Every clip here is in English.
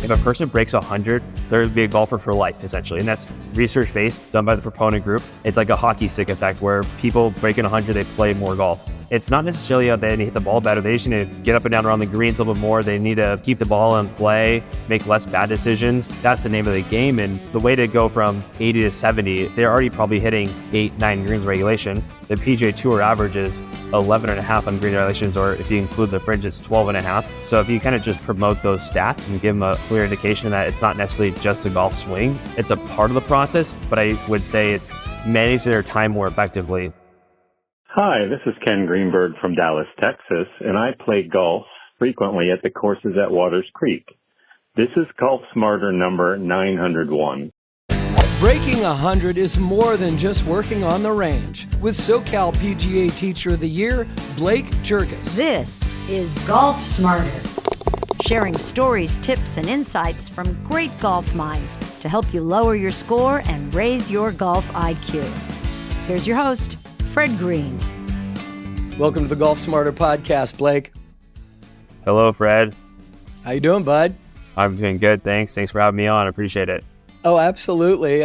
if a person breaks 100, they're going to be a golfer for life, essentially. And that's research-based, done by the proponent group. It's like a hockey stick effect where people breaking 100, they play more golf. It's not necessarily that they need to hit the ball better. They just need to get up and down around the greens a little bit more. They need to keep the ball in play, make less bad decisions. That's the name of the game. And the way to go from 80 to 70, they're already probably hitting 8, 9 greens regulation. The PGA Tour average is 11.5 on green regulations, or if you include the fringe, it's 12.5. So if you kind of just promote those stats and give them a clear indication that it's not necessarily just a golf swing, it's a part of the process, but I would say it's manage their time more effectively. Hi, this is Ken Greenberg from Dallas, Texas, and I play golf frequently at the courses at Waters Creek. This is Golf Smarter number 901. Breaking 100 is more than just working on the range. With SoCal PGA Teacher of the Year, Blake Jirges. This is Golf Smarter, sharing stories, tips, and insights from great golf minds to help you lower your score and raise your golf IQ. Here's your host, Fred Green. Welcome to the Golf Smarter podcast, Blake. Hello, Fred. How you doing, bud? I'm doing good, thanks. Thanks for having me on. I appreciate it. Oh, absolutely.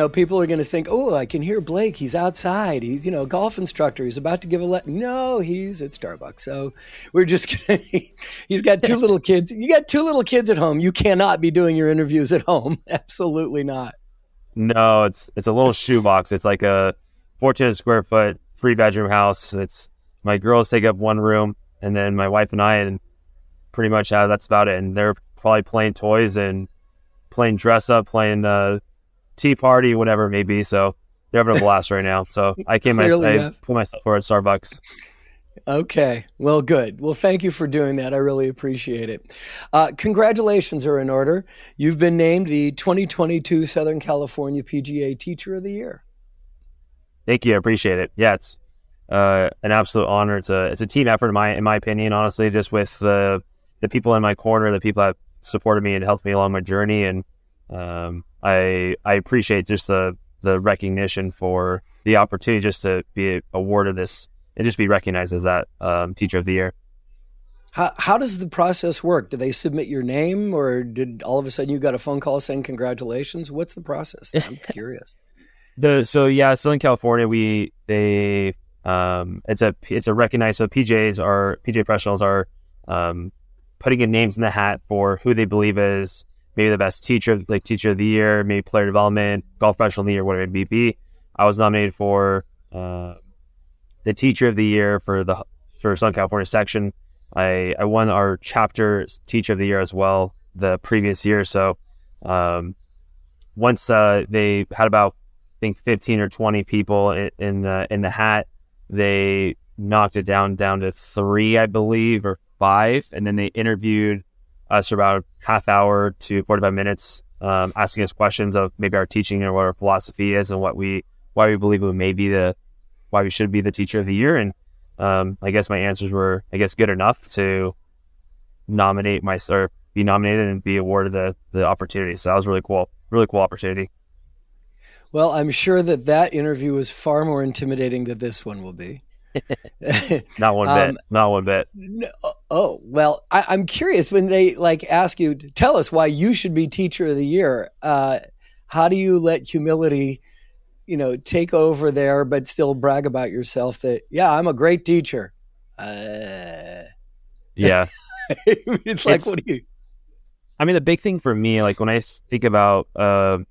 People are going to think, oh, I can hear Blake. He's outside. He's, a golf instructor. He's about to give a No, he's at Starbucks. So we're just going to, he's got 2 little kids. You got 2 little kids at home. You cannot be doing your interviews at home. Absolutely not. No, it's a little shoebox. It's like a 1,400 square foot 3-bedroom house. It's my girls take up 1 room, and then my wife and I, and pretty much that's about it. And they're probably playing toys and playing dress up, playing tea party, whatever it may be. So they're having a blast right now. So I put myself for at Starbucks. Okay. Well, good. Well, thank you for doing that. I really appreciate it. Congratulations are in order. You've been named the 2022 Southern California PGA Teacher of the Year. Thank you. I appreciate it. Yeah, it's an absolute honor. It's a team effort in my opinion, honestly, just with the people in my corner, the people that supported me and helped me along my journey. And I appreciate just the recognition for the opportunity just to be awarded this and just be recognized as that Teacher of the Year. How does the process work? Do they submit your name, or did all of a sudden you got a phone call saying congratulations? What's the process? I'm curious. Southern California, it's a recognized, so PGA professionals are putting in names in the hat for who they believe is maybe the best teacher, like Teacher of the Year, maybe player development, golf professional of the year, whatever it may be. I was nominated for the Teacher of the Year for Southern California section. I won our chapter Teacher of the Year as well the previous year. So once they had about, I think, 15 or 20 people in the hat, they knocked it down to 3, I believe, or 5, and then they interviewed us for about half hour to 45 minutes, asking us questions of maybe our teaching or what our philosophy is and why we believe why we should be the Teacher of the Year. And I guess my answers were, good enough to be nominated and be awarded the opportunity. So that was really cool opportunity. Well, I'm sure that interview was far more intimidating than this one will be. Not one bit. Oh, well, I'm curious when they ask you, tell us why you should be Teacher of the Year. How do you let humility, take over there, but still brag about yourself that, yeah, I'm a great teacher? Yeah. What do you? I mean, the big thing for me, when I think about a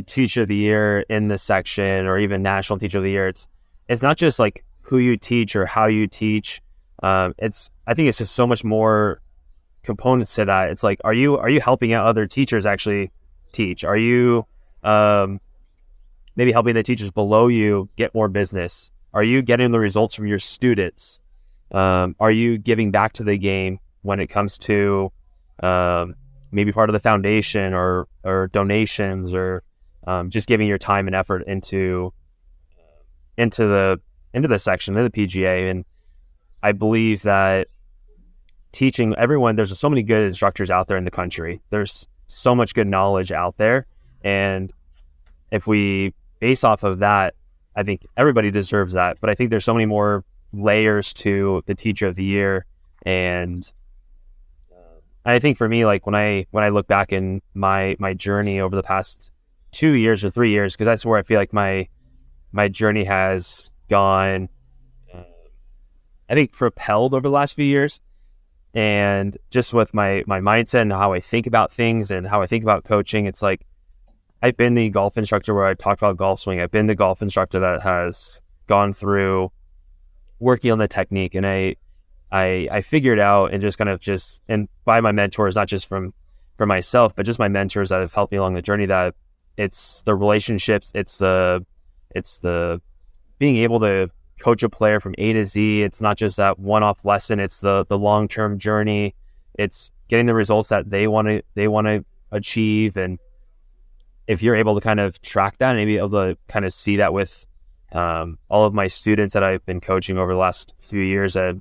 Teacher of the Year in this section or even National Teacher of the Year, it's not just who you teach or how you teach. I think it's just so much more components to that. It's are you helping out other teachers actually teach? Are you maybe helping the teachers below you get more business? Are you getting the results from your students? Are you giving back to the game when it comes to maybe part of the foundation or donations or just giving your time and effort into the section of the PGA? And I believe that teaching everyone, there's so many good instructors out there in the country. There's so much good knowledge out there. And if we base off of that, I think everybody deserves that. But I think there's so many more layers to the Teacher of the Year. And I think for me, like when I look back in my journey over the past 2 years or 3 years, because that's where I feel like my journey has gone, I think, propelled over the last few years. And just with my mindset and how I think about things and how I think about coaching, it's like I've been the golf instructor where I talked about golf swing. I've been the golf instructor that has gone through working on the technique, and I figured out, and just kind of and by my mentors, not just from myself, but just my mentors that have helped me along the journey, that it's the relationships, it's the being able to coach a player from A to Z. It's not just that one-off lesson. It's the long-term journey. It's getting the results that they want to achieve. And if you're able to kind of track that and be able to kind of see that with all of my students that I've been coaching over the last few years at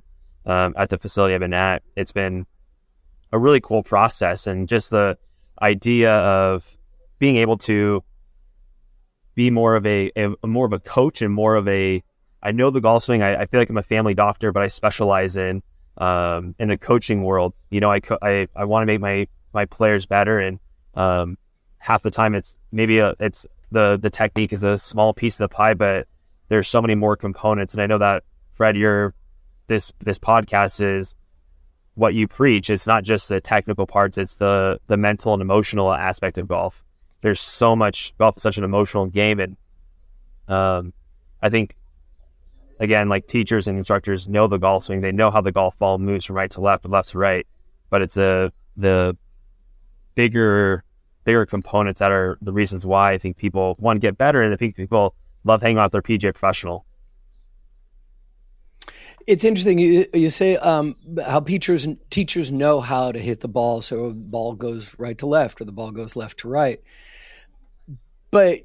the facility I've been at, it's been a really cool process. And just the idea of being able to be more of a coach and more of I know the golf swing. I feel like I'm a family doctor, but I specialize in the coaching world. You know, I want to make my players better, and half the time it's the technique is a small piece of the pie, but there's so many more components. And I know that, Fred, this podcast is what you preach. It's not just the technical parts; it's the mental and emotional aspect of golf. There's so much. Golf is such an emotional game, and I think, again, like teachers and instructors know the golf swing. They know how the golf ball moves from right to left and left to right, but it's the bigger components that are the reasons why I think people want to get better, and I think people love hanging out with their PGA professional. It's interesting you say how teachers know how to hit the ball, so the ball goes right to left or the ball goes left to right. But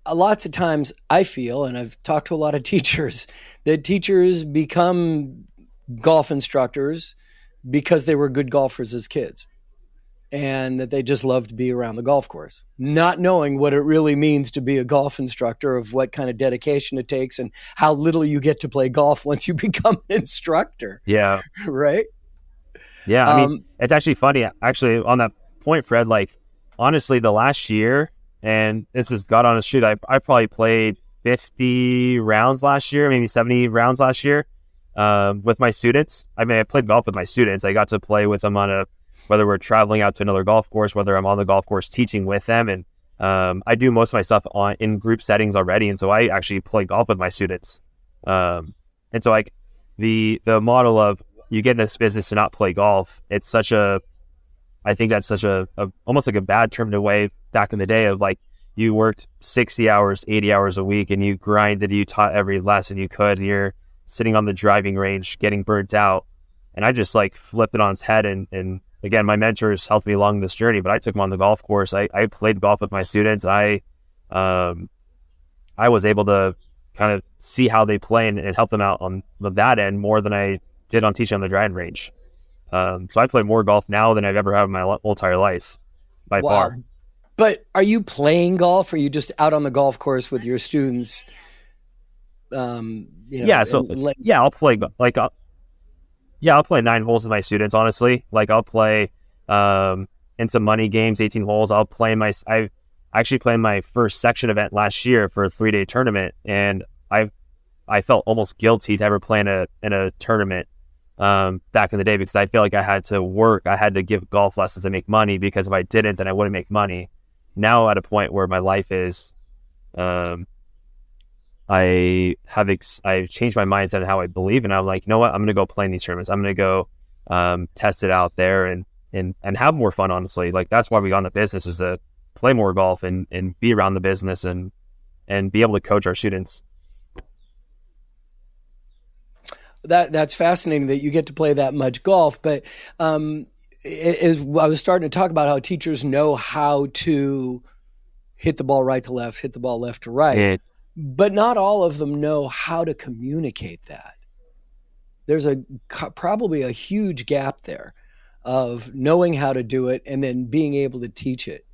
lots of times I feel, and I've talked to a lot of teachers, that teachers become golf instructors because they were good golfers as kids, and that they just love to be around the golf course, not knowing what it really means to be a golf instructor, of what kind of dedication it takes and how little you get to play golf once you become an instructor. Yeah. Right? Yeah. I mean, it's actually funny, on that point, Fred, like, honestly, the last year, and this is God honest truth, I probably played 50 rounds last year, maybe 70 rounds last year with my students. I mean, I played golf with my students. I got to play with them whether we're traveling out to another golf course, whether I'm on the golf course teaching with them. And I do most of my stuff in group settings already. And so I actually play golf with my students. And so like the model of you get in this business to not play golf, I think that's such a almost like a bad term to way back in the day of like you worked 60 hours, 80 hours a week and you grinded, you taught every lesson you could, and you're sitting on the driving range getting burnt out. And I just like flipped it on its head. And again, my mentors helped me along this journey, but I took them on the golf course. I played golf with my students. I was able to kind of see how they play and help them out on that end more than I did on teaching on the driving range. So I play more golf now than I've ever had in my whole entire life, by far. But are you playing golf, or are you just out on the golf course with your students? I'll play I'll play 9 holes with my students. Honestly, like I'll play in some money games, 18 holes. I actually played my first section event last year for a 3-day tournament, and I felt almost guilty to ever play in a tournament back in the day, because I feel like I had to work. I had to give golf lessons and make money, because if I didn't, then I wouldn't make money. Now at a point where my life is, I've changed my mindset and how I believe, and I'm like, you know what, I'm going to go play in these tournaments. I'm going to go test it out there and have more fun, honestly. Like that's why we got in the business, is to play more golf and be around the business and be able to coach our students. That's fascinating that you get to play that much golf. But I was starting to talk about how teachers know how to hit the ball right to left, hit the ball left to right, but not all of them know how to communicate that. There's probably a huge gap there of knowing how to do it and then being able to teach it.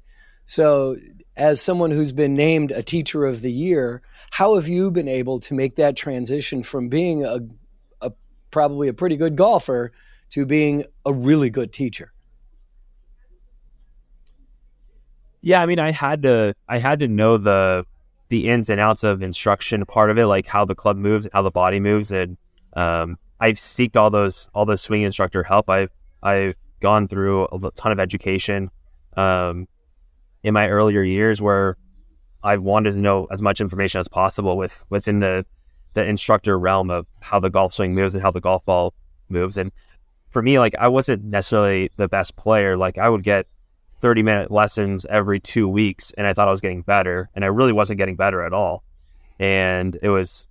So as someone who's been named a teacher of the year, how have you been able to make that transition from being probably a pretty good golfer to being a really good teacher? Yeah, I mean, I had to know the ins and outs of instruction part of it, like how the club moves, how the body moves, and I've seeked all those swing instructor help. I've gone through a ton of education in my earlier years where I wanted to know as much information as possible within the instructor realm of how the golf swing moves and how the golf ball moves. And for me, like, I wasn't necessarily the best player. Like, I would get 30-minute lessons every 2 weeks, and I thought I was getting better, and I really wasn't getting better at all. And it was,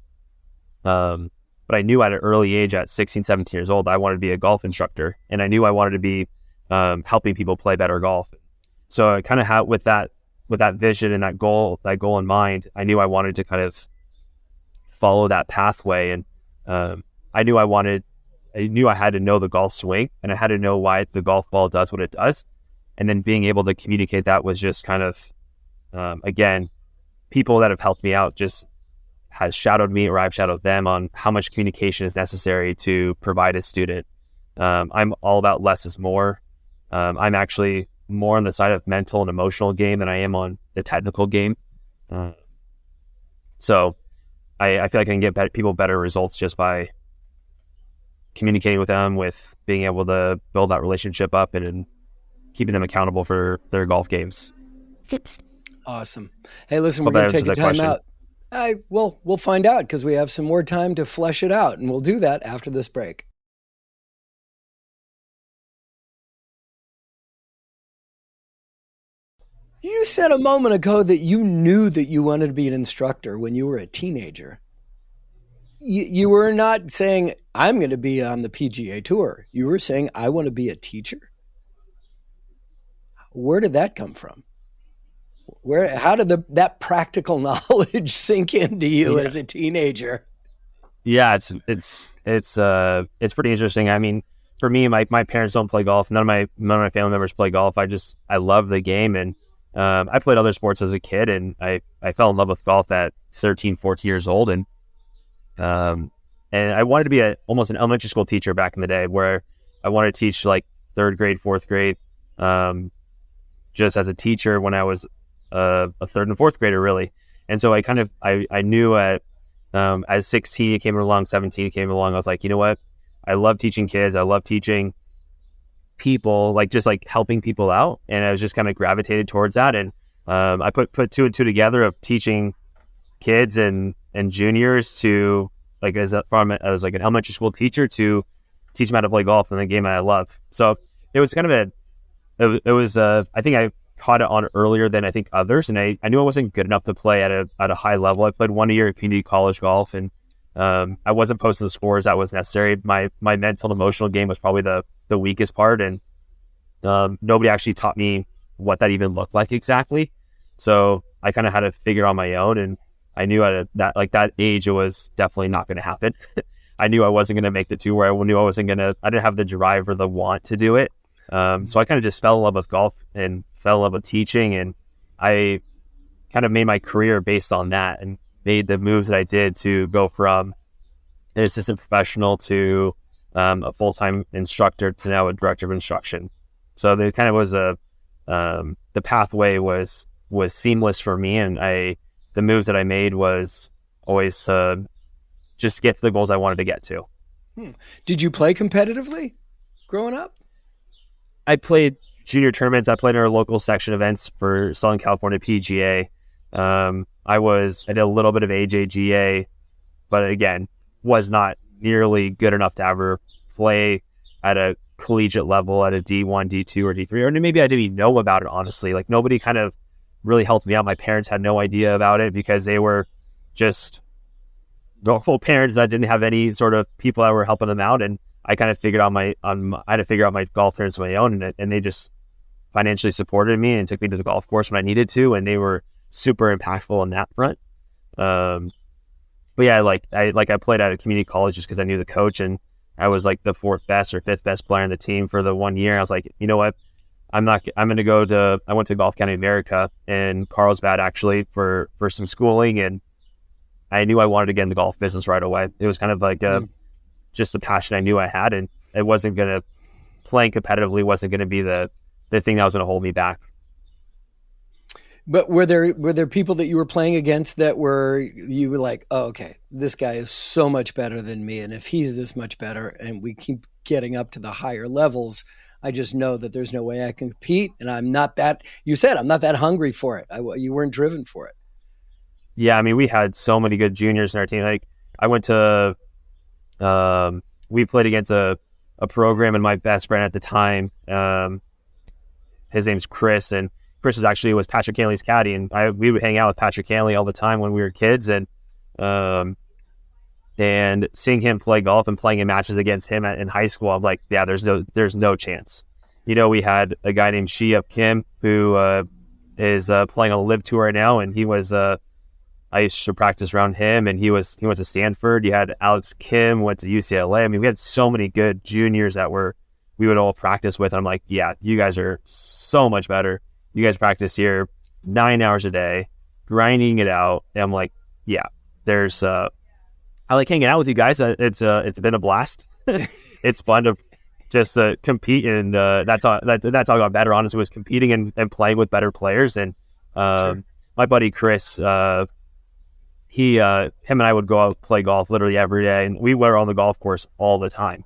but I knew at an early age, at 16, 17 years old, I wanted to be a golf instructor, and I knew I wanted to be helping people play better golf. So I kind of had with that vision and that goal in mind, I knew I wanted to kind of follow that pathway, and I knew I had to know the golf swing, and I had to know why the golf ball does what it does. And then being able to communicate that was just kind of, again, people that have helped me out just has shadowed me, or I've shadowed them on how much communication is necessary to provide a student. I'm all about less is more. I'm actually more on the side of mental and emotional game than I am on the technical game. So I feel like I can get people better results just by communicating with them, with being able to build that relationship up and keeping them accountable for their golf games. Awesome. Hey, listen, we're going to take a time out. Well, we'll find out because we have some more time to flesh it out, and we'll do that after this break. You said a moment ago that you knew that you wanted to be an instructor when you were a teenager. You were not saying, I'm going to be on the PGA Tour. You were saying, I want to be a teacher. Where did that come from? How did that practical knowledge sink into you as a teenager? Yeah, it's pretty interesting. I mean, for me, my parents don't play golf. None of my family members play golf. I love the game, and I played other sports as a kid, and I fell in love with golf at 13, 14 years old, and I wanted to be almost an elementary school teacher back in the day, where I wanted to teach like third grade, fourth grade, just as a teacher when I was a third and fourth grader, really. And so I knew as 16 came along, 17 came along, I was like, you know what? I love teaching kids. I love teaching people, like just like helping people out. And I was just kind of gravitated towards that. And I put two and two together of teaching kids and juniors to like as like an elementary school teacher to teach them how to play golf in the game that I love. So it was kind of I think I caught it on earlier than I think others, and I knew I wasn't good enough to play at a high level. I played 1 year at community college golf, and I wasn't posting the scores that was necessary. My mental and emotional game was probably the weakest part, and nobody actually taught me what that even looked like exactly. So I kind of had to figure on my own, and I knew at that age it was definitely not going to happen. I knew I wasn't going to make the tour. I knew I didn't have the drive or the want to do it. So I kind of just fell in love with golf and fell in love with teaching, and I kind of made my career based on that and made the moves that I did to go from an assistant professional to a full-time instructor to now a director of instruction. So there kind of was the pathway was seamless for me, and the moves that I made was always just get to the goals I wanted to get to. Did you play competitively growing up? I played junior tournaments. I played in our local section events for Southern California PGA. I did a little bit of AJGA, but again, was not nearly good enough to ever play at a collegiate level at a D1, D2, or D3, or maybe I didn't even know about it, honestly. Like, nobody kind of really helped me out. My parents had no idea about it because they were just normal parents that didn't have any sort of people that were helping them out, and I kind of figured out I had to figure out my golf tournaments on my own, and they just financially supported me and took me to the golf course when I needed to, and they were super impactful on that front. But yeah, I played at a community college just because I knew the coach, and I was like the fourth best or fifth best player on the team for the 1 year. I was like, you know what? I went to Golf County America in Carlsbad actually for some schooling, and I knew I wanted to get in the golf business right away. It was kind of like just the passion I knew I had, and it wasn't going to, playing competitively wasn't going to be the thing that was going to hold me back. But were there people that you were playing against that you were like, oh, okay, this guy is so much better than me, and if he's this much better, and we keep getting up to the higher levels, I just know that there's no way I can compete, and I'm not that. You said I'm not that hungry for it. You weren't driven for it. Yeah, I mean, we had so many good juniors in our team. Like, I went to, we played against a program, and my best friend at the time, his name's Chris, and Chris was Patrick Cantley's caddy, and we would hang out with Patrick Cantley all the time when we were kids, and seeing him play golf and playing in matches against him in high school, I'm like, yeah, there's no chance. We had a guy named Shia Kim who is playing on a live tour right now, and he was I used to practice around him, and he went to Stanford. You had Alex Kim, went to UCLA. I mean, we had so many good juniors that we would all practice with. And I'm like, yeah, you guys are so much better. You guys practice here 9 hours a day, grinding it out. And I'm like, yeah, I like hanging out with you guys. It's been a blast. It's fun to just compete, and that's all I got better, honestly, was competing and playing with better players. And Sure. My buddy Chris, him and I would go out play golf literally every day, and we were on the golf course all the time.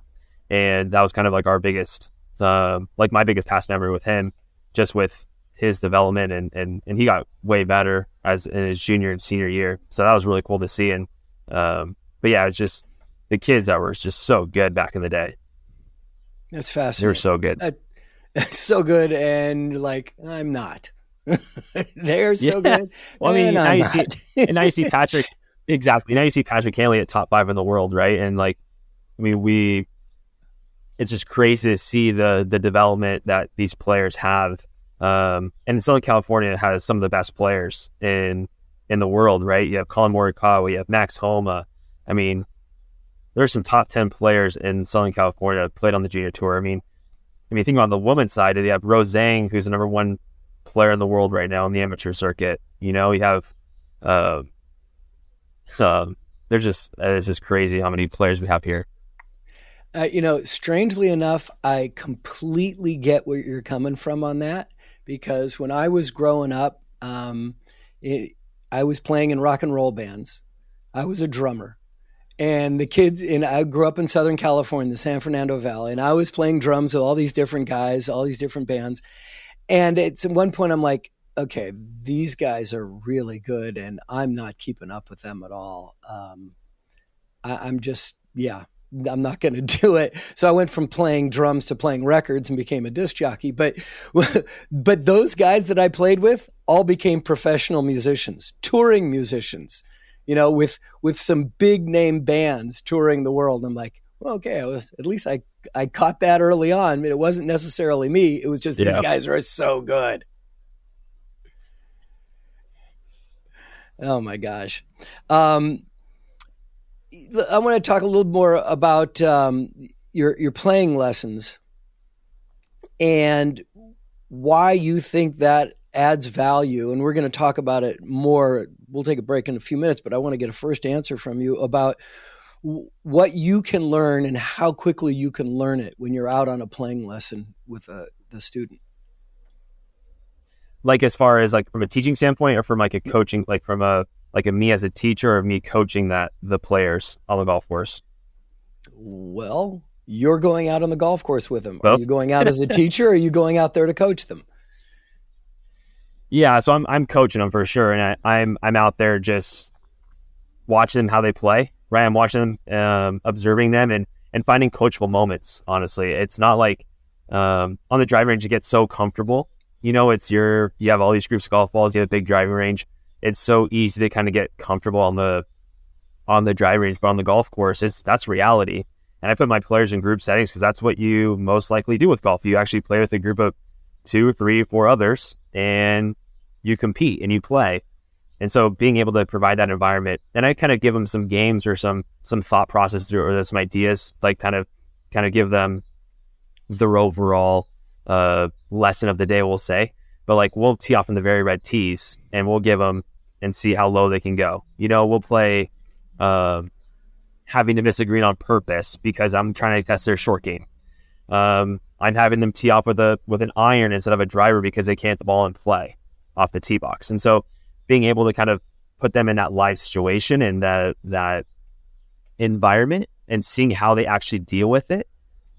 And that was kind of like our biggest, like my biggest past memory with him, just with his development, and he got way better in his junior and senior year. So that was really cool to see. And but yeah, it's just the kids that were just so good back in the day. That's fascinating. They were so good. So good, and like, I'm not. They're so good. Well, I mean, now you see Patrick. Exactly. Now you see Patrick Cantley at top 5 in the world, right? And like, I mean, it's just crazy to see the development that these players have. And Southern California has some of the best players in the world, right? You have Colin Morikawa, you have Max Homa. I mean, there's some top 10 players in Southern California that played on the junior tour. I mean, think about the women's side, you have Rose Zhang, who's the number 1 player in the world right now on the amateur circuit. You have it's just crazy how many players we have here. Strangely enough, I completely get where you're coming from on that, because when I was growing up, I was playing in rock and roll bands. I was a drummer, and I grew up in Southern California, the San Fernando Valley, and I was playing drums with all these different guys, all these different bands. And at one point I'm like, okay, these guys are really good, and I'm not keeping up with them at all. I'm not going to do it. So I went from playing drums to playing records and became a disc jockey. But those guys that I played with all became professional musicians, touring musicians, with some big name bands touring the world. I'm like, well, okay, at least I caught that early on. I mean, it wasn't necessarily me. It was just these guys are so good. Oh my gosh. I want to talk a little more about your playing lessons and why you think that adds value. And we're going to talk about it more. We'll take a break in a few minutes, but I want to get a first answer from you about what you can learn and how quickly you can learn it when you're out on a playing lesson with the student. Like, as far as like from a teaching standpoint, or from like a coaching, like from a me as a teacher, or me coaching the players on the golf course? Well, you're going out on the golf course with them. Both. Are you going out as a teacher, or are you going out there to coach them? Yeah, so I'm coaching them for sure, and I'm out there just watching them how they play. Right, I'm watching them, observing them, and finding coachable moments. Honestly, it's not like on the driving range you get so comfortable. You have all these groups of golf balls. You have a big driving range. It's so easy to kind of get comfortable on the driving range, but on the golf course, that's reality. And I put my players in group settings because that's what you most likely do with golf. You actually play with a group of 2, 3, 4 others, and you compete and you play. And so being able to provide that environment, and I kind of give them some games or some thought process or some ideas, like kind of give them their overall lesson of the day, we'll say. But like, we'll tee off in the very red tees, and we'll give them and see how low they can go. We'll play having to miss a green on purpose because I'm trying to test their short game. I'm having them tee off with an iron instead of a driver because they can't hit the ball in play off the tee box. And so being able to kind of put them in that live situation and that environment and seeing how they actually deal with it.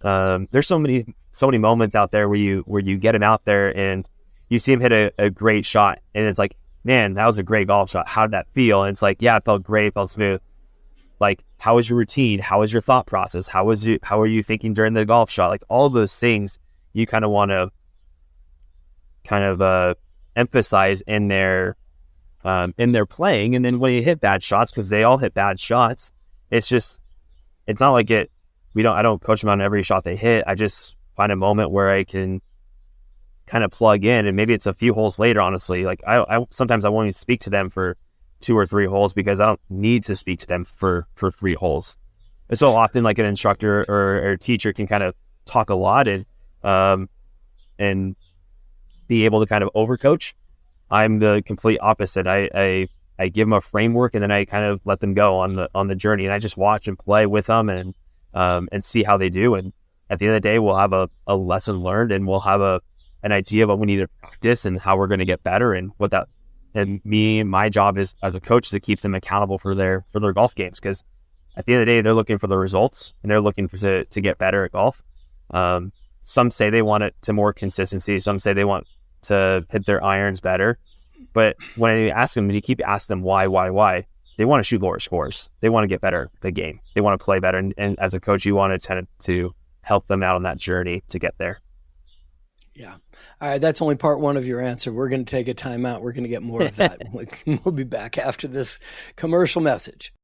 There's so many moments out there where you get them out there and you see them hit a great shot and it's like, man, that was a great golf shot. How did that feel? And it's like, yeah, it felt great, it felt smooth. Like, how was your routine? How was your thought process? How are you thinking during the golf shot? Like, all those things you kind of want to emphasize in their playing. And then when you hit bad shots, because they all hit bad shots, it's not like I don't coach them on every shot they hit. I just find a moment where I can kind of plug in, and maybe it's a few holes later, honestly. Like, I sometimes I won't even speak to them for 2 or 3 holes because I don't need to speak to them for 3 holes. And so often, like, an instructor or a teacher can kind of talk a lot and be able to kind of overcoach. I'm the complete opposite. I give them a framework and then I kind of let them go on the journey, and I just watch and play with them and see how they do. And at the end of the day, we'll have a lesson learned, and we'll have an idea of what we need to practice and how we're going to get better and what that. And my job is as a coach to keep them accountable for their golf games, because at the end of the day, they're looking for the results and they're looking to get better at golf. Some say they want it to more consistency. Some say they want to hit their irons better. But when you ask them, and you keep asking them why, they want to shoot lower scores. They want to get better at the game. They want to play better. And as a coach, you want to tend to help them out on that journey to get there. Yeah. All right. That's only part one of your answer. We're going to take a time out. We're going to get more of that. We'll be back after this commercial message.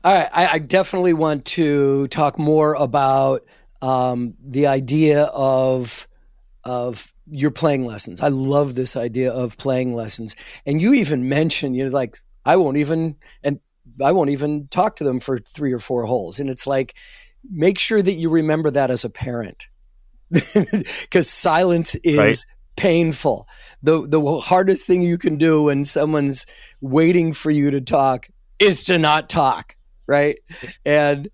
All right. I definitely want to talk more about the idea of your playing lessons. I love this idea of playing lessons. And you even mentioned, like, I won't even talk to them for 3 or 4 holes. And it's like, make sure that you remember that as a parent, because silence is painful. The hardest thing you can do when someone's waiting for you to talk is to not talk. Right. And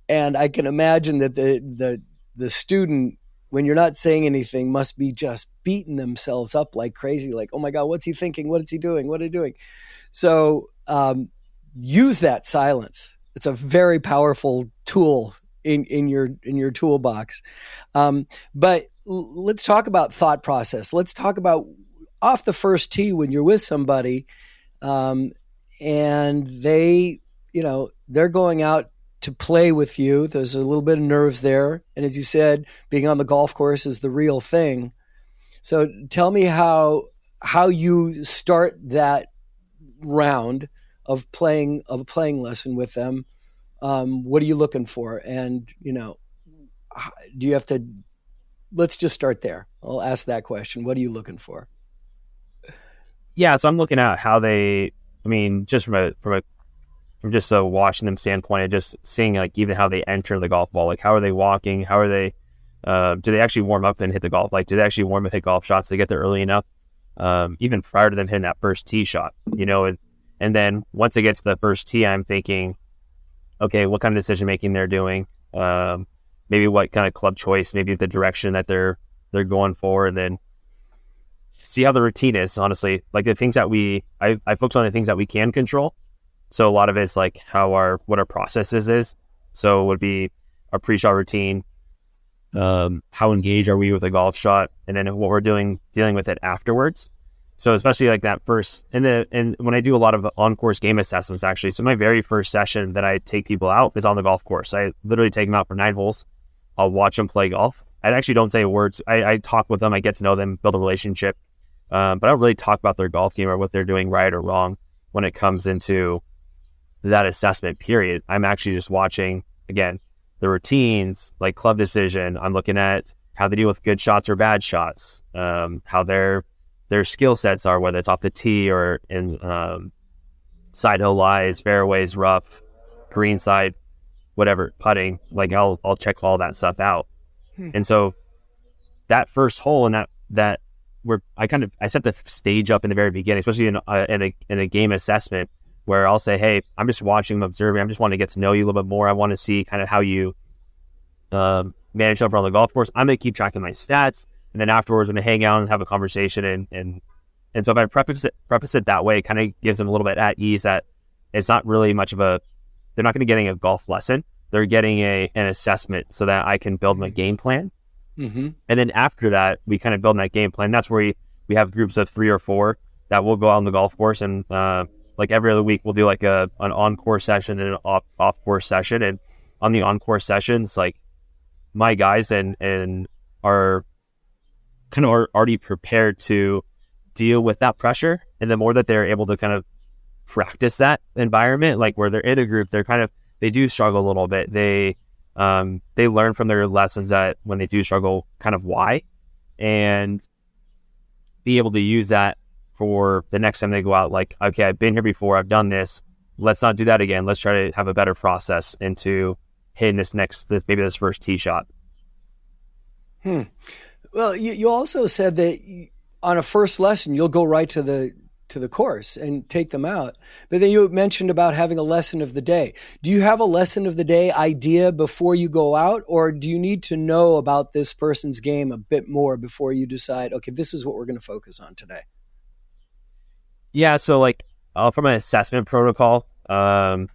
I can imagine that the student, when you're not saying anything, must be just beating themselves up like crazy. Like, oh my God, what's he thinking? What is he doing? What are you doing? So, use that silence. It's a very powerful tool in your toolbox. But let's talk about thought process. Let's talk about off the first tee when you're with somebody, and they, they're going out to play with you. There's a little bit of nerves there. And as you said, being on the golf course is the real thing. So tell me how you start that round of a playing lesson with them. What are you looking for? And, do you have to, let's just start there. I'll ask that question. What are you looking for? Yeah. So I'm looking at how just from just a watching them standpoint and just seeing, like, even how they enter the golf ball, like, how are they walking? How are they, do they actually warm up and hit the golf? Like, do they actually warm up, hit golf shots? They get there early enough, even prior to them hitting that first tee shot, and then once it gets to the first tee, I'm thinking, okay, what kind of decision making they're doing, maybe what kind of club choice, maybe the direction that they're going for, and then see how the routine is. Honestly, like, the things that I focus on the things that we can control. So a lot of it's like what our processes is. So it would be our pre-shot routine, how engaged are we with a golf shot, and then what we're dealing with it afterwards. So especially like that first, and when I do a lot of on-course game assessments, actually, so my very first session that I take people out is on the golf course. I literally take them out for 9 holes. I'll watch them play golf. I actually don't say words. I talk with them. I get to know them, build a relationship. But I don't really talk about their golf game or what they're doing right or wrong when it comes into that assessment period. I'm actually just watching, again, the routines, like club decision. I'm looking at how they deal with good shots or bad shots, how their skill sets are, whether it's off the tee or in side hill lies, fairways, rough, green side, whatever, putting. Like, I'll check all that stuff out. And so that first hole and that where I set the stage up in the very beginning, especially in a game assessment, where I'll say, hey, I'm just watching, I'm observing. I just want to get to know you a little bit more. I want to see kind of how you manage up on the golf course. I'm going to keep track of my stats. And then afterwards, I'm going to hang out and have a conversation. And so if I preface it that way, it kind of gives them a little bit at ease that it's not really much of they're not going to be getting a golf lesson. They're getting an assessment so that I can build my game plan. Mm-hmm. And then after that, we kind of build that game plan. That's where we have groups of 3 or 4 that will go out on the golf course. And like every other week, we'll do like an on-course session and an off-course session. And on the on-course sessions, like my guys and are kind of already prepared to deal with that pressure. And the more that they're able to kind of practice that environment, like where they're in a group, they do struggle a little bit. They learn from their lessons that when they do struggle, kind of why, and be able to use that for the next time they go out. Like, okay, I've been here before, I've done this. Let's not do that again. Let's try to have a better process into hitting maybe this first tee shot. Well, you also said that on a first lesson, you'll go right to the course and take them out. But then you mentioned about having a lesson of the day. Do you have a lesson of the day idea before you go out, or do you need to know about this person's game a bit more before you decide, okay, this is what we're going to focus on today? Yeah. So like from an assessment protocol, they'll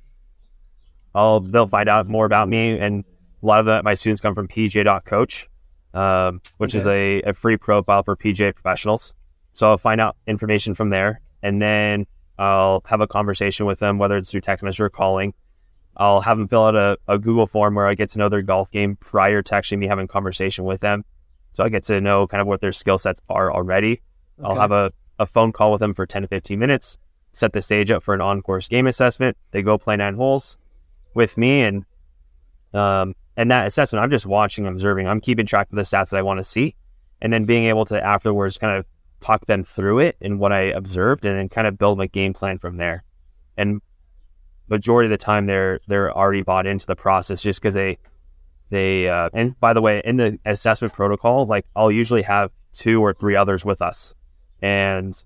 find out more about me. And a lot of my students come from PGA.coach, which is a free profile for PGA professionals. So I'll find out information from there, and then I'll have a conversation with them, whether it's through text message or calling. I'll have them fill out a Google form where I get to know their golf game prior to actually me having a conversation with them. So I get to know kind of what their skill sets are already. Okay. I'll have a phone call with them for 10 to 15 minutes, set the stage up for an on-course game assessment. They go play 9 holes with me, and that assessment, I'm just watching, observing. I'm keeping track of the stats that I want to see, and then being able to afterwards kind of talk them through it and what I observed, and then kind of build my game plan from there. And majority of the time they're already bought into the process, just because they and by the way, in the assessment protocol, like I'll usually have 2 or 3 others with us, and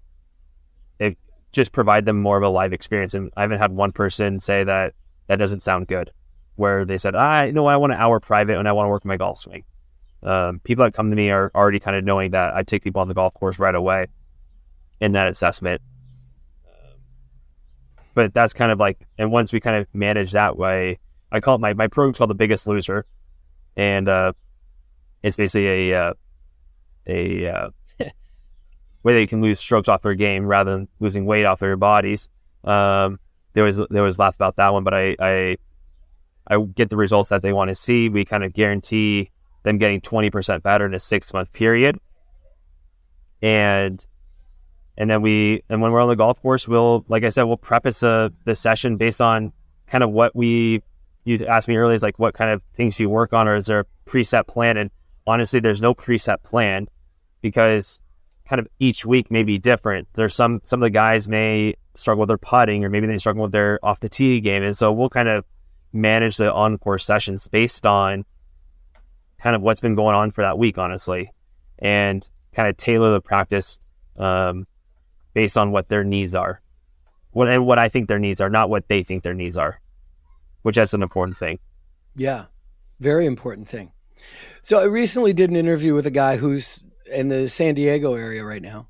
it just provide them more of a live experience. And I haven't had one person say that doesn't sound good, where they said, I want an hour private and I want to work my golf swing. People that come to me are already kind of knowing that I take people on the golf course right away in that assessment. But that's kind of like, and once we kind of manage that way, I call it my program's called The Biggest Loser. And it's basically a way they can lose strokes off their game rather than losing weight off their bodies. They always laugh about that one, but I get the results that they want to see. We kind of guarantee them getting 20% better in a 6-month period. And when we're on the golf course, like I said, we'll preface the session based on kind of what you asked me earlier, is like what kind of things you work on, or is there a preset plan? And honestly, there's no preset plan, because kind of each week may be different. There's some of the guys may struggle with their putting, or maybe they struggle with their off the tee game. And so we'll kind of manage the on-course sessions based on kind of what's been going on for that week, honestly, and kind of tailor the practice based on what their needs are, what I think their needs are, not what they think their needs are, which is an important thing. Yeah, very important thing. So I recently did an interview with a guy who's in the San Diego area right now,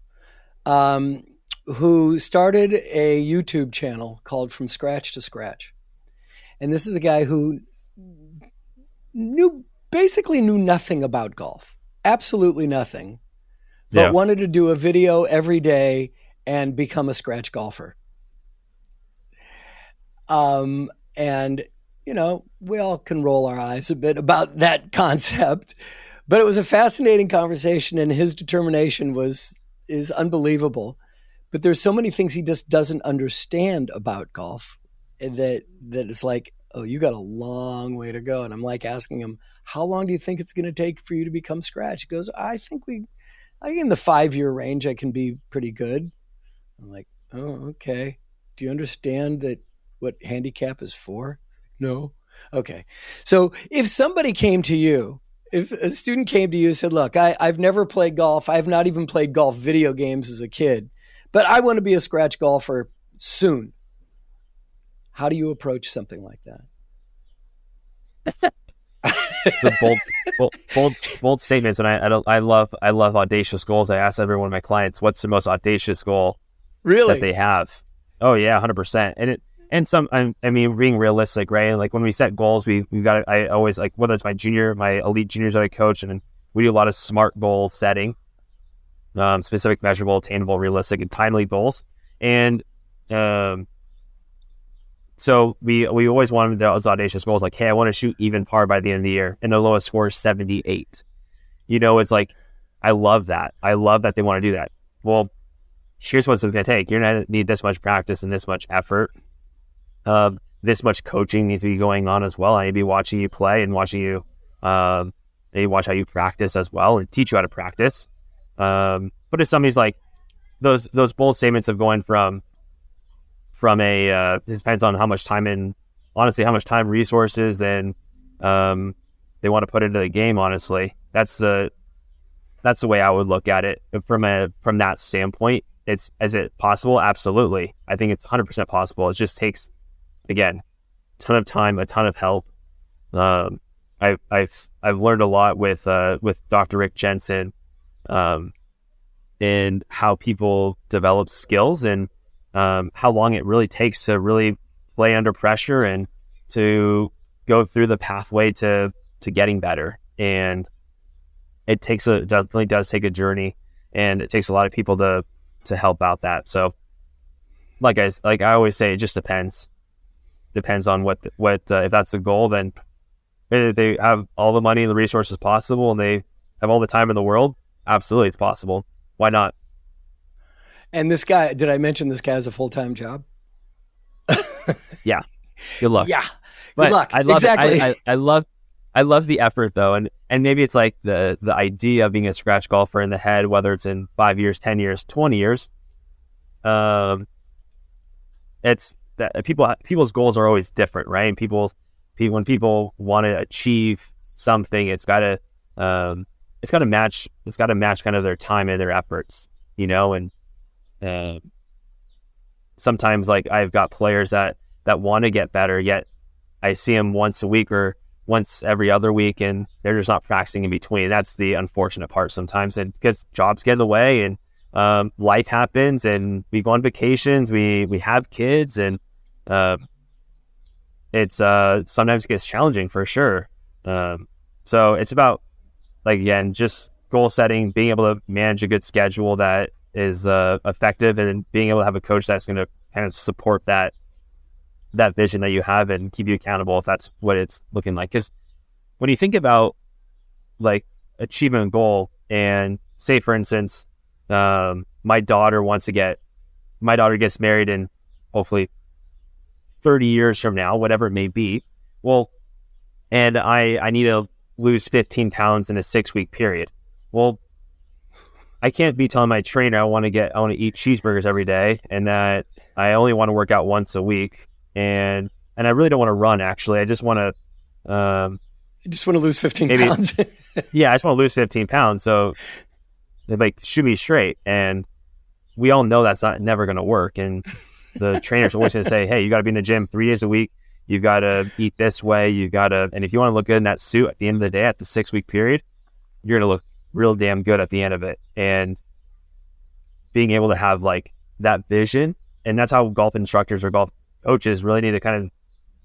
who started a YouTube channel called From Scratch to Scratch. And this is a guy who basically knew nothing about golf, absolutely nothing, but wanted to do a video every day and become a scratch golfer. And, we all can roll our eyes a bit about that concept, but it was a fascinating conversation, and his determination is unbelievable. But there's so many things he just doesn't understand about golf, and that it's like, oh, you got a long way to go. And I'm like asking him, how long do you think it's going to take for you to become scratch? He goes, I think in the 5-year range, I can be pretty good. I'm like, oh, okay. Do you understand that what handicap is for? No. Okay. So if somebody came to you, if a student came to you and said, look, I've never played golf. I've not even played golf video games as a kid, but I want to be a scratch golfer soon. How do you approach something like that? The bold statements, and I love audacious goals. I ask every one of my clients, what's the most audacious goal Really? that they have? Oh yeah, 100%. I mean, being realistic, right? Like when we set goals, we've got. I always like whether it's my elite juniors that I coach, and we do a lot of SMART goal setting, specific, measurable, attainable, realistic, and timely goals, and so we always wanted those audacious goals, like, hey, I want to shoot even par by the end of the year, and the lowest score is 78. It's like, I love that. I love that they want to do that. Well, here's what it's going to take. You're going to need this much practice and this much effort. This much coaching needs to be going on as well. I need to be watching you play and watching you, maybe watch how you practice as well and teach you how to practice. But if somebody's like, those bold statements of going from it depends on how much time and honestly how much time, resources, and they want to put into the game. Honestly, that's the way I would look at it from that standpoint. Is it possible? Absolutely. I think it's 100% possible. It just takes, again, a ton of time, a ton of help. I've learned a lot with Dr. Rick Jensen, and how people develop skills and how long it really takes to really play under pressure and to go through the pathway to getting better. And it definitely does take a journey, and it takes a lot of people to help out that. So like I always say, it just depends on what if that's the goal, then if they have all the money and the resources possible and they have all the time in the world, absolutely it's possible. Why not? And this guy, did I mention this guy has a full-time job? Yeah. Good luck. Yeah. But good luck. I love exactly. I love the effort though. And maybe it's like the idea of being a scratch golfer in the head, whether it's in 5 years, 10 years, 20 years. It's that people's goals are always different, right? And when people want to achieve something, it's got to match kind of their time and their efforts, and sometimes like I've got players that want to get better, yet I see them once a week or once every other week, and they're just not practicing in between. That's the unfortunate part sometimes, and because jobs get in the way, and life happens, and we go on vacations, we have kids, and it's sometimes it gets challenging for sure. So it's about, like, again, just goal setting, being able to manage a good schedule that is effective, and being able to have a coach that's going to kind of support that vision that you have and keep you accountable if that's what it's looking like. Because when you think about like achieving a goal, and say for instance, my daughter gets married in hopefully 30 years from now, whatever it may be. Well, and I need to lose 15 pounds in a 6-week period. Well, I can't be telling my trainer I want to eat cheeseburgers every day, and that I only want to work out once a week, and I really don't want to run. Actually, I just want to. I just want to lose 15 pounds. Yeah, I just want to lose 15 pounds. So they like shoot me straight, and we all know that's never going to work. And the trainer's always going to say, "Hey, you got to be in the gym 3 days a week. You've got to eat this way. And if you want to look good in that suit at the end of the day, at the 6-week period, you're going to look real damn good at the end of it." And being able to have like that vision, and that's how golf instructors or golf coaches really need to kind of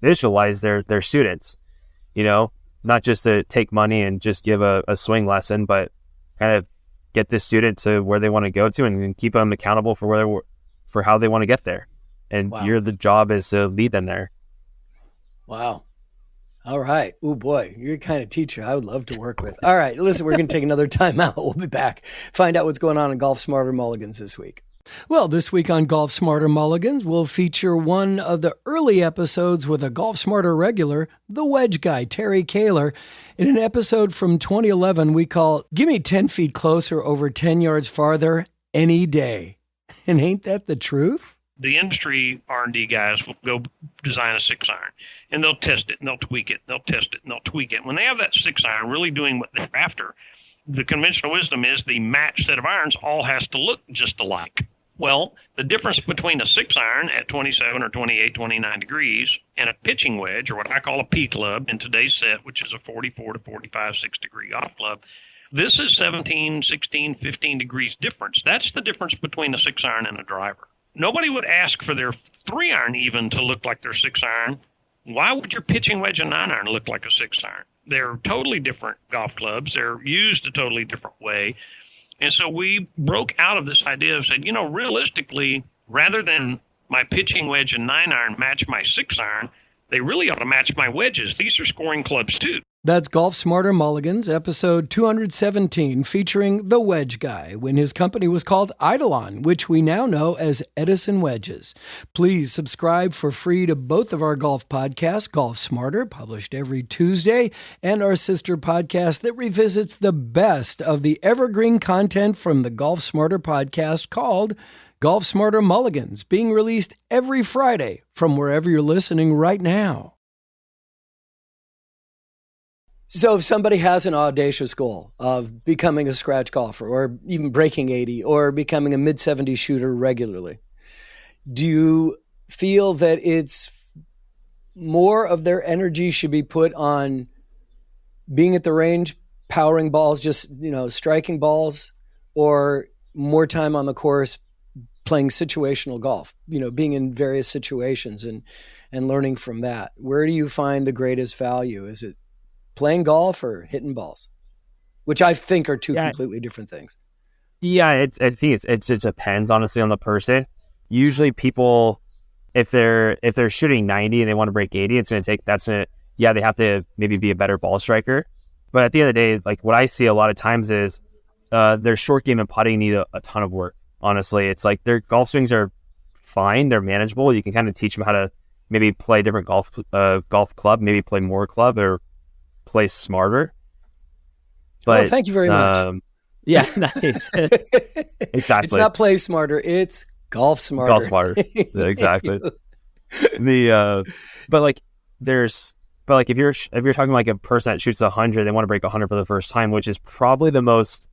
visualize their students, not just to take money and just give a swing lesson, but kind of get this student to where they want to go to, and keep them accountable for how they want to get there. And Wow. the job is to lead them there. Wow. All right. Oh boy, you're the kind of teacher I would love to work with. All right, listen, we're going to take another time out. We'll be back. Find out what's going on in Golf Smarter Mulligans this week. Well, this week on Golf Smarter Mulligans, we'll feature one of the early episodes with a Golf Smarter regular, the Wedge Guy, Terry Koehler. In an episode from 2011 we call Gimme 10 Feet Closer Over 10 Yards Farther Any Day. And ain't that the truth? The industry R&D guys will go design a 6-iron, and they'll test it, and they'll tweak it, they'll test it, and they'll tweak it. When they have that 6-iron really doing what they're after, the conventional wisdom is the matched set of irons all has to look just alike. Well, the difference between a 6-iron at 27 or 28, 29 degrees and a pitching wedge, or what I call a P club in today's set, which is a 44 to 45, 6-degree golf club, this is 17, 16, 15 degrees difference. That's the difference between a 6-iron and a driver. Nobody would ask for their 3-iron even to look like their 6-iron. Why would your pitching wedge and 9-iron look like a 6-iron? They're totally different golf clubs. They're used a totally different way. And so we broke out of this idea and said, realistically, rather than my pitching wedge and 9-iron match my 6-iron, they really ought to match my wedges. These are scoring clubs too. That's Golf Smarter Mulligans, episode 217, featuring the Wedge Guy, when his company was called Eidolon, which we now know as Edison Wedges. Please subscribe for free to both of our golf podcasts, Golf Smarter, published every Tuesday, and our sister podcast that revisits the best of the evergreen content from the Golf Smarter podcast called Golf Smarter Mulligans, being released every Friday from wherever you're listening right now. So if somebody has an audacious goal of becoming a scratch golfer or even breaking 80 or becoming a mid-70s shooter regularly, do you feel that it's more of their energy should be put on being at the range, powering balls, just, striking balls, or more time on the course playing situational golf, being in various situations and learning from that? Where do you find the greatest value? Is it playing golf or hitting balls, which I think are two completely different things? Yeah, I think it depends honestly on the person. Usually, people, if they're shooting 90 and they want to break 80, they have to maybe be a better ball striker. But at the end of the day, like what I see a lot of times is their short game and putting need a ton of work. Honestly, it's like their golf swings are fine, they're manageable. You can kind of teach them how to maybe play different golf club, maybe play more club or play smarter. But thank you very much. Yeah, nice. Exactly. It's not play smarter, it's golf smarter. Golf smarter. Exactly. But if you're talking like a person that shoots 100, they want to break 100 for the first time, which is probably the most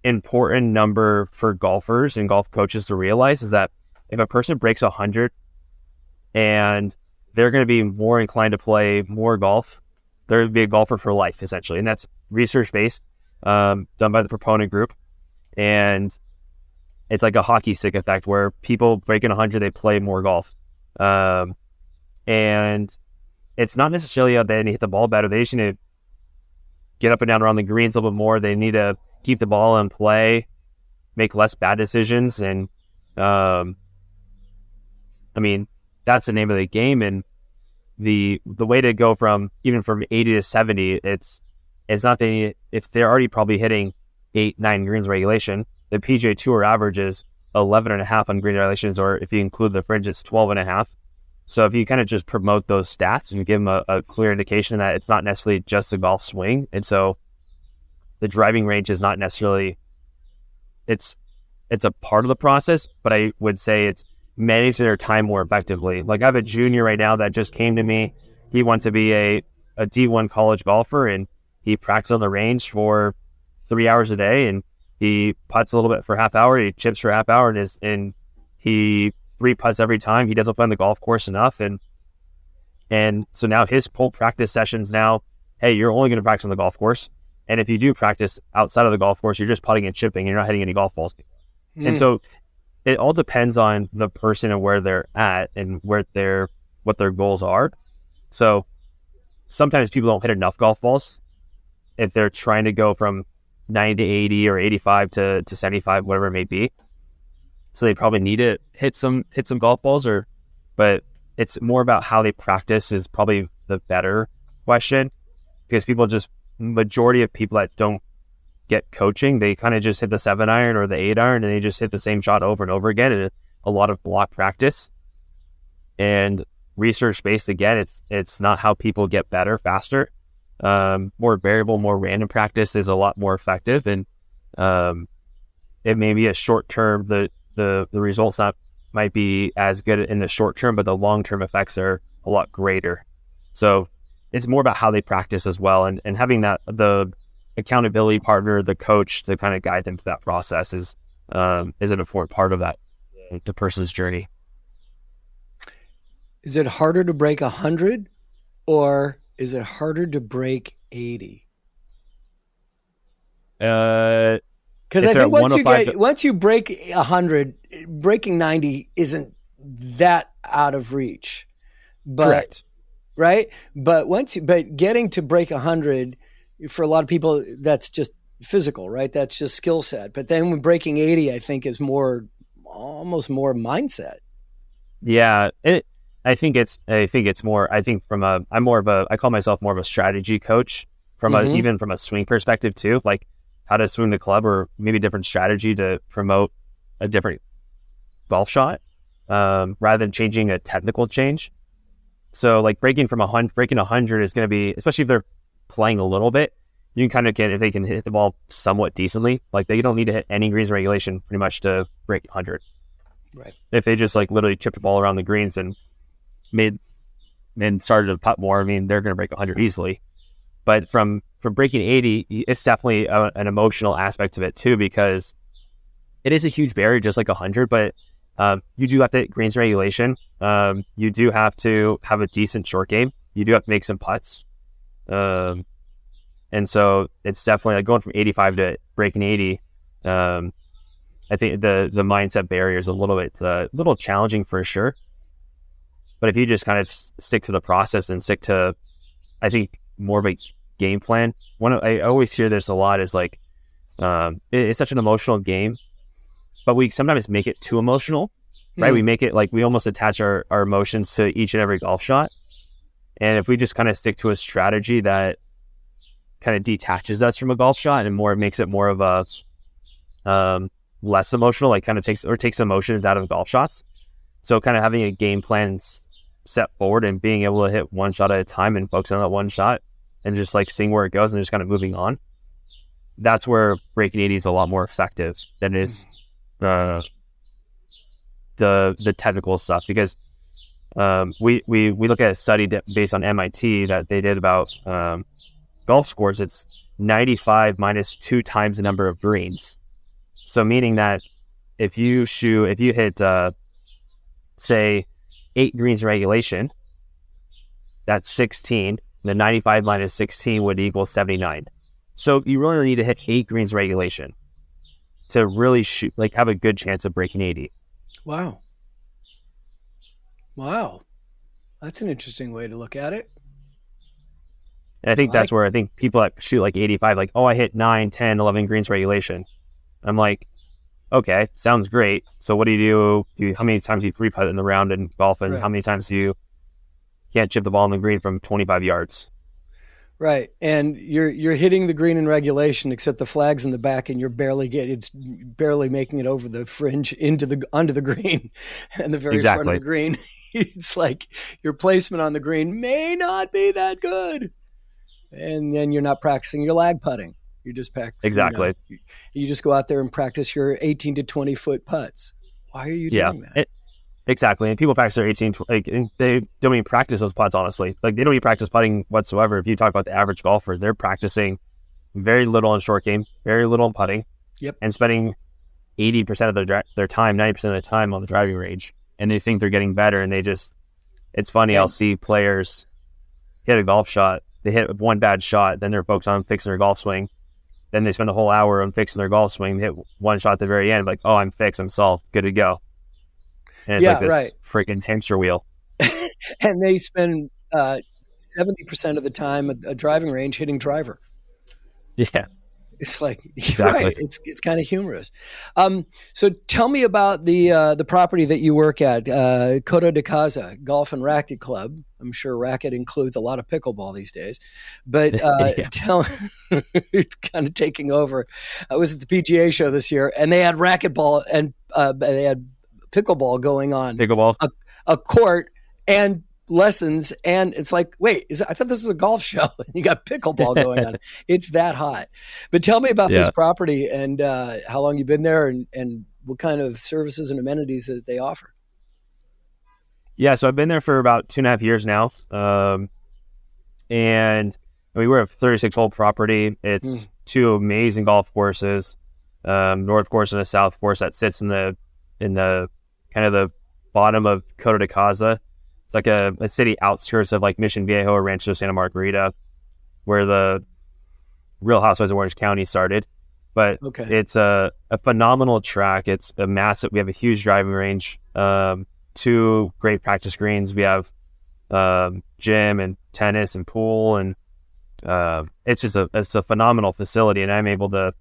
important number for golfers and golf coaches to realize, is that if a person breaks 100 and they're going to be more inclined to play more golf, they're going to be a golfer for life, essentially. And that's research-based, done by the Proponent Group. And it's like a hockey stick effect where people breaking 100, they play more golf. And it's not necessarily that they need to hit the ball better. They just need to get up and down around the greens a little bit more. They need to keep the ball in play, make less bad decisions. And, that's the name of the game. And the way to go from 80 to 70, it's not if they're already probably hitting 8-9 greens regulation. The PGA Tour average is 11.5 on green regulations, or if you include the fringe, it's 12.5. So if you kind of just promote those stats and give them a clear indication that it's not necessarily just a golf swing, and so the driving range is not necessarily it's a part of the process, but I would say it's managing their time more effectively. Like I have a junior right now that just came to me. He wants to be a D1 college golfer, and he practices on the range for 3 hours a day, and he putts a little bit for half hour, he chips for half hour, and he 3 putts every time. He doesn't play on the golf course enough, and so now his whole practice sessions now, hey, you're only going to practice on the golf course, and if you do practice outside of the golf course, you're just putting and chipping, and you're not hitting any golf balls. And so it all depends on the person and where they're at and what their goals are. So sometimes people don't hit enough golf balls if they're trying to go from 90 to 80 or 85 to 75, whatever it may be. So they probably need to hit some golf balls, but it's more about how they practice is probably the better question, because majority of people that don't get coaching, they kind of just hit the 7-iron or the 8-iron, and they just hit the same shot over and over again, and a lot of block practice. And research-based, again, it's not how people get better faster. More variable, more random practice is a lot more effective, and it may be a short term, the results might be as good in the short term, but the long-term effects are a lot greater. So it's more about how they practice as well, and having the accountability partner, the coach, to kind of guide them through that process is an important part of that. the person's journey. Is it harder to break 100 or is it harder to break 80? Because I think once you break 100, breaking 90 isn't that out of reach. But, correct. Right? But getting to break 100, for a lot of people, that's just physical, right? That's just skill set. But then when breaking 80, I think is almost more mindset. Yeah. I think it's more, I call myself more of a strategy coach even from a swing perspective too, like how to swing the club or maybe a different strategy to promote a different golf shot, rather than changing a technical change. So like breaking 100 is going to be, especially if they're playing a little bit, you can kind of if they can hit the ball somewhat decently, like they don't need to hit any greens regulation pretty much to break 100. Right. If they just like literally chip the ball around the greens and started to putt more, I mean, they're going to break 100 easily. But from breaking 80, it's definitely an emotional aspect of it too, because it is a huge barrier, just like 100. But you do have to hit greens regulation. You do have to have a decent short game. You do have to make some putts. And so it's definitely like going from 85 to breaking 80. I think the mindset barrier is a little challenging for sure. But if you just kind of stick to the process and stick to, I think, more of a game plan. I always hear this a lot is like, it's such an emotional game, but we sometimes make it too emotional, right? We make it like we almost attach our emotions to each and every golf shot. And if we just kind of stick to a strategy that kind of detaches us from a golf shot and makes it more of a less emotional, like kind of takes emotions out of golf shots. So kind of having a game plan set forward and being able to hit one shot at a time and focus on that one shot and just like seeing where it goes and just kind of moving on. That's where breaking 80 is a lot more effective than is the technical stuff, because we look at a study based on MIT that they did about golf scores. It's 95 minus 2 times the number of greens. So meaning that if you hit say 8 greens in regulation, that's 16. The 95 minus 16 would equal 79. So you really need to hit 8 greens regulation to really have a good chance of breaking 80. Wow. That's an interesting way to look at it. And I think that's where I think people that shoot like 85, like, oh, I hit 9, 10, 11 greens regulation. I'm like, okay, sounds great. So what do you do? How many times do you 3-putt in the round in golf, and how many times do you can't chip the ball in the green from 25 yards? Right, and you're hitting the green in regulation, except the flag's in the back, and it's barely making it over the fringe onto the green, and the very front of the green. It's like your placement on the green may not be that good, and then you're not practicing your lag putting. You're just practicing. Exactly. You just go out there and practice your 18 to 20 foot putts. Why are you doing that? Exactly. And people practice their 18, and they don't even practice those putts, honestly. Like, they don't even practice putting whatsoever. If you talk about the average golfer, they're practicing very little in short game, very little in putting, and spending 80% of their time, 90% of the time on the driving range. And they think they're getting better, and it's funny, I'll see players hit a golf shot, they hit one bad shot, then they're focused on fixing their golf swing. Then they spend a whole hour on fixing their golf swing, hit one shot at the very end, like, oh, I'm fixed, I'm solved, good to go. And it's like this freaking hamster wheel. And they spend 70% of the time at a driving range hitting driver. Yeah. It's like, right. It's kind of humorous. So tell me about the property that you work at, Coto de Caza Golf and Racket Club. I'm sure racket includes a lot of pickleball these days, but it's kind of taking over. I was at the PGA show this year, and they had racquetball and they had pickleball going on. Pickleball, a court and lessons, and it's like, wait, I thought this was a golf show, and you got pickleball going on. It's that hot. But tell me about this property and how long you've been there, and what kind of services and amenities that they offer. Yeah, so I've been there for about 2.5 years now, and we're a 36-hole property. It's 2 amazing golf courses, north course and a south course that sits in the kind of the bottom of Coto de Caza. It's like a city outskirts of like Mission Viejo or Rancho Santa Margarita, where the Real Housewives of Orange County started. But it's a phenomenal track. It's a massive. We have a huge driving range, 2 great practice greens. We have gym and tennis and pool, and it's a phenomenal facility. And I'm able to,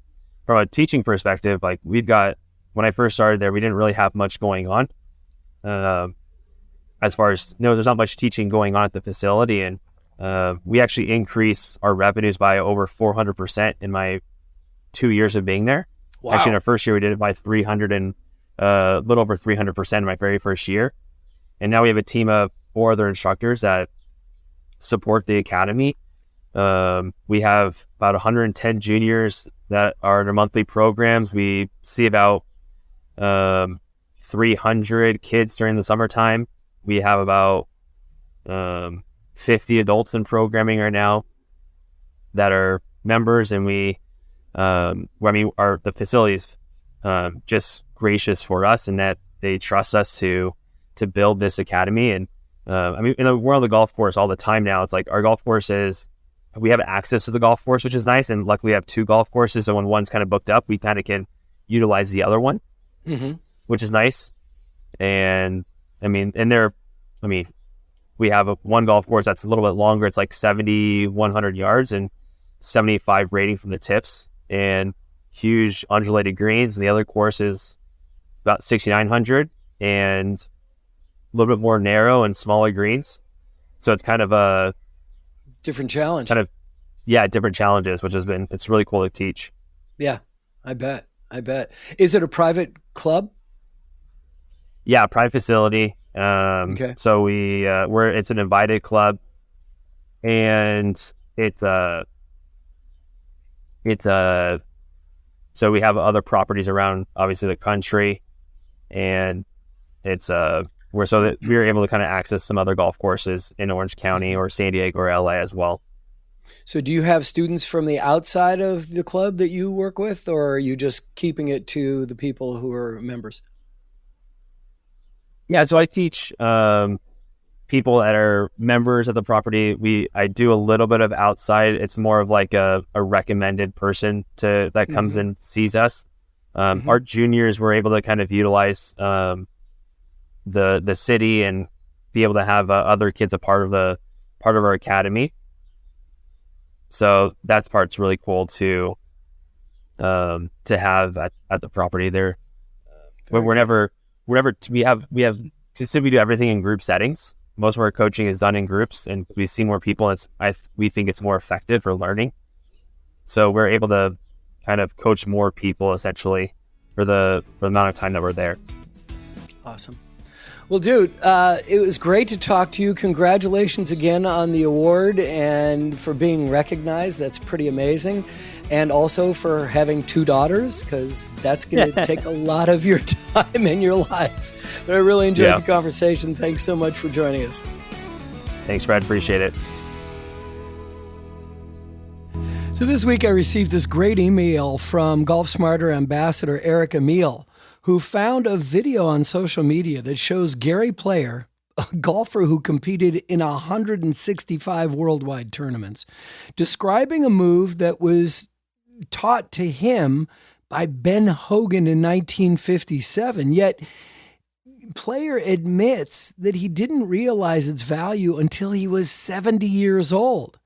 from a teaching perspective, like we've got, when I first started there, we didn't really have much going on. As far as, there's not much teaching going on at the facility, and we actually increased our revenues by over 400% in my 2 years of being there. Wow. Actually, in our first year, we did it by a little over 300% in my very first year. And now we have a team of 4 other instructors that support the academy. We have about 110 juniors that are in our monthly programs. We see about 300 kids during the summertime. We have about 50 adults in programming right now that are members, and the facility is just gracious for us, and that they trust us to build this academy. And we're on the golf course all the time now. It's like our golf course we have access to the golf course, which is nice, and luckily we have 2 golf courses, so when one's kind of booked up, we kind of can utilize the other one, which is nice. And we have one golf course that's a little bit longer. It's like 7,100 yards and 75 rating from the tips, and huge undulated greens. And the other course is about 6,900 and a little bit more narrow and smaller greens. So it's kind of a different challenge. Different challenges, which it's really cool to teach. Yeah, I bet. Is it a private club? Yeah, private facility. So it's an invited club, and so we have other properties around, obviously, the country, and we're able to kind of access some other golf courses in Orange County or San Diego or LA as well. So do you have students from the outside of the club that you work with, or are you just keeping it to the people who are members? Yeah, so I teach people that are members of the property. I do a little bit of outside. It's more of like a recommended person that comes and sees us. Our juniors were able to kind of utilize the city and be able to have other kids a part of our academy. So that part's really cool to have at the property there. We do everything in group settings. Most of our coaching is done in groups, and we see more people. We think it's more effective for learning. So we're able to kind of coach more people essentially for the amount of time that we're there. Awesome. Well, dude, it was great to talk to you. Congratulations again on the award and for being recognized. That's pretty amazing. And also for having 2 daughters, because that's going to take a lot of your time in your life. But I really enjoyed the conversation. Thanks so much for joining us. Thanks, Fred. Appreciate it. So this week I received this great email from Golf Smarter ambassador Eric Emil, who found a video on social media that shows Gary Player, a golfer who competed in 165 worldwide tournaments, describing a move that was taught to him by Ben Hogan in 1957. Yet Player admits that he didn't realize its value until he was 70 years old.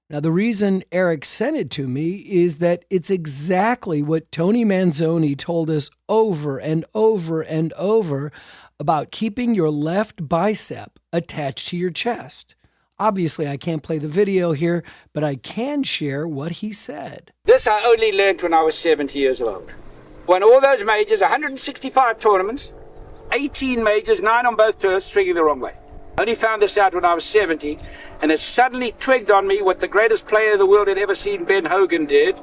Now, the reason Eric sent it to me is that it's exactly what Tony Manzoni told us over and over and over about keeping your left bicep attached to your chest. Obviously, I can't play the video here, but I can share what he said. This I only learned when I was 70 years old. Won all those majors, 165 tournaments, 18 majors, 9 on both tours, swinging the wrong way. Only found this out when I was 70, and it suddenly twigged on me what the greatest player the world had ever seen, Ben Hogan, did.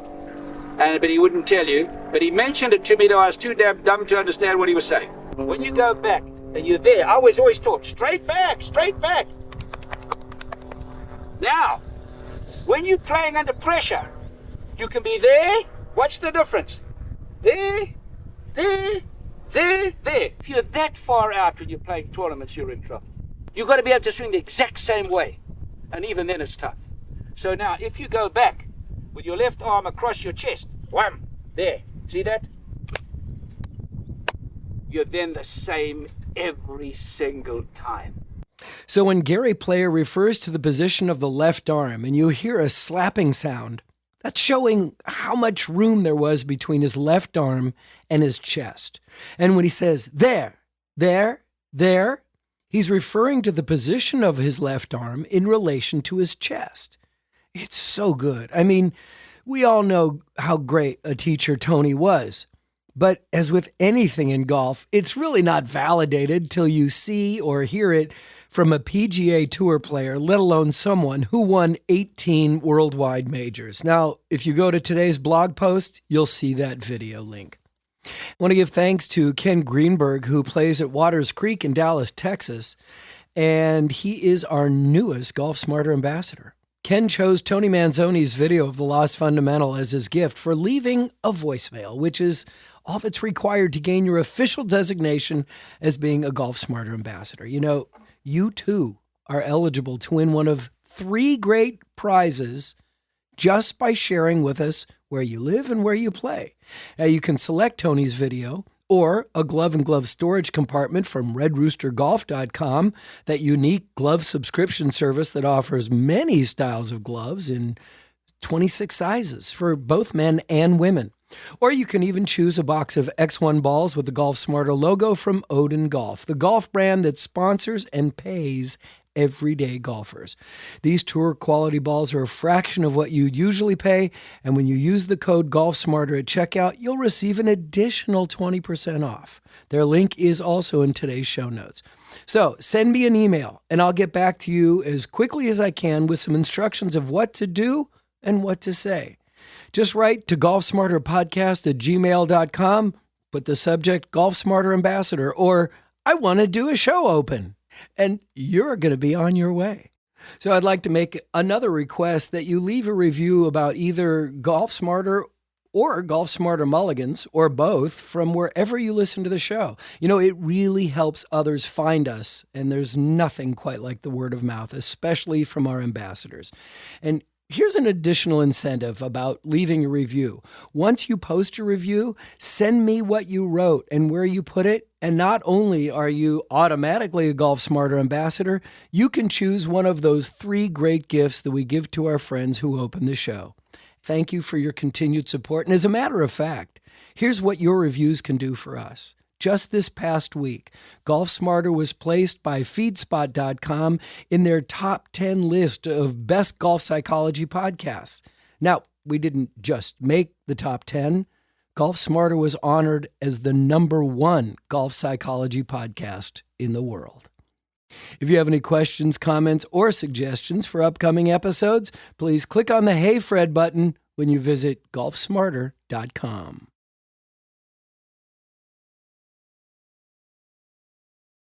But he wouldn't tell you. But he mentioned it to me, though I was too damn dumb to understand what he was saying. When you go back and you're there, I was always taught, straight back, straight back. Now, when you're playing under pressure, you can be there. Watch the difference. There, There. If you're that far out when you're playing tournaments, you're in trouble. You've got to be able to swing the exact same way. And even then it's tough. So now, if you go back with your left arm across your chest, wham, there, see that? You're then the same every single time. So when Gary Player refers to the position of the left arm and you hear a slapping sound, that's showing how much room there was between his left arm and his chest. And when he says, there, he's referring to the position of his left arm in relation to his chest. It's so good. I mean, we all know how great a teacher Tony was. But as with anything in golf, it's really not validated till you see or hear it from a PGA Tour player, let alone someone who won 18 worldwide majors. Now, if you go to today's blog post, you'll see that video link. I want to give thanks to Ken Greenberg, who plays at Waters Creek in Dallas, Texas, and he is our newest Golf Smarter ambassador. Ken chose Tony Manzoni's video of the Lost Fundamental as his gift for leaving a voicemail, which is all that's required to gain your official designation as being a Golf Smarter ambassador. You know, you too are eligible to win one of 3 great prizes just by sharing with us where you live and where you play. Now, you can select Tony's video or a glove and glove storage compartment from redroostergolf.com, that unique glove subscription service that offers many styles of gloves in 26 sizes for both men and women. Or you can even choose a box of X1 balls with the Golf Smarter logo from Odin Golf, the golf brand that sponsors and pays everyday golfers. These tour quality balls are a fraction of what you'd usually pay, and when you use the code GolfSmarter at checkout, you'll receive an additional 20% off. Their link is also in today's show notes. So send me an email, and I'll get back to you as quickly as I can with some instructions of what to do and what to say. Just write to golfsmarterpodcast@gmail.com, put the subject Golf Smarter Ambassador, or I want to do a show open, and you're going to be on your way. So I'd like to make another request that you leave a review about either Golf Smarter or Golf Smarter Mulligans, or both, from wherever you listen to the show. You know, it really helps others find us, and there's nothing quite like the word of mouth, especially from our ambassadors. And here's an additional incentive about leaving a review. Once you post your review, send me what you wrote and where you put it. And not only are you automatically a Golf Smarter ambassador, you can choose one of those 3 great gifts that we give to our friends who open the show. Thank you for your continued support. And as a matter of fact, here's what your reviews can do for us. Just this past week, Golf Smarter was placed by Feedspot.com in their top 10 list of best golf psychology podcasts. Now, we didn't just make the top 10. Golf Smarter was honored as the #1 golf psychology podcast in the world. If you have any questions, comments, or suggestions for upcoming episodes, please click on the Hey Fred button when you visit golfsmarter.com.